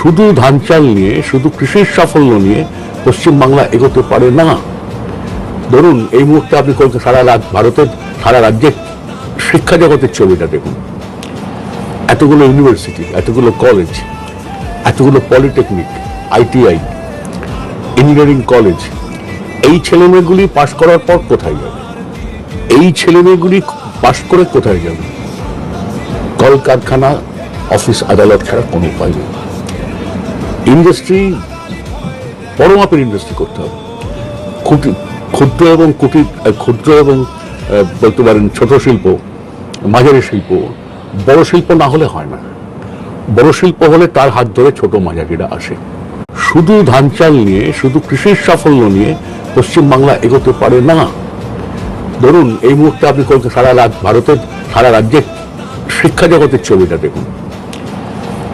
শুধু ধান চাল নিয়ে, শুধু কৃষির সাফল্য নিয়ে পশ্চিমবাংলা এগোতে পারে না। ধরুন এই মুহূর্তে আপনি ভারতের সারা রাজ্যের শিক্ষা জগতের ছবিটা দেখুন। এতগুলো ইউনিভার্সিটি, এতগুলো কলেজ, এতগুলো পলিটেকনিক, আইটিআই, ইঞ্জিনিয়ারিং কলেজ, এই ছেলেমেয়েগুলি পাশ করার পর কোথায় যাবে? এই ছেলেমেয়েগুলি পাশ করে কোথায় যাবে? কলকারখানা, অফিস আদালত ছাড়া কোনো উপায় নেই। ইন্ডাস্ট্রি, বড় মাপের ইন্ডাস্ট্রি করতে হবে। ক্ষুদ্র এবং বলতে পারেন ছোট শিল্প, মাঝারি শিল্প, বড় শিল্প না হলে হয় না। বড় শিল্প হলে তার হাত ধরে ছোট মাঝারিরা আসে। শুধু ধান চাল নিয়ে, শুধু কৃষির সাফল্য নিয়ে পশ্চিমবাংলা এগোতে পারে না। ধরুন এই মুহূর্তে আপনি ভারতের সারা রাজ্যের শিক্ষা জগতের ছবিটা দেখুন।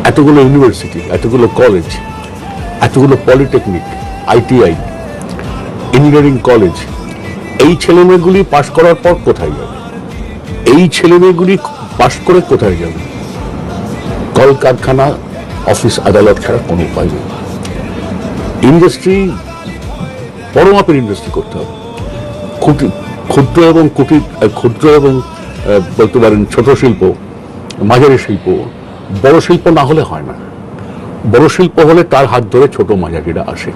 এতগুলো ইউনিভার্সিটি, এতগুলো কলেজ, এতগুলো পলিটেকনিক, আইটিআই, ইঞ্জিনিয়ারিং কলেজ, এই ছেলেমেয়েগুলি পাশ করার পর কোথায় যাবে? এই ছেলেমেয়েগুলি পাশ করে কোথায় যাবে? কলকারখানা, অফিস আদালত ছাড়া কোনো উপায় নেই। ইন্ডাস্ট্রি, বড় মাপের ইন্ডাস্ট্রি করতে হবে। ক্ষুদ্র এবং বলতে পারেন ছোট শিল্প, মাঝারি শিল্প, বড় শিল্প না হলে হয় না। বড় শিল্প হলে তার হাত ধরে ছোট মাঝারিরা আসে।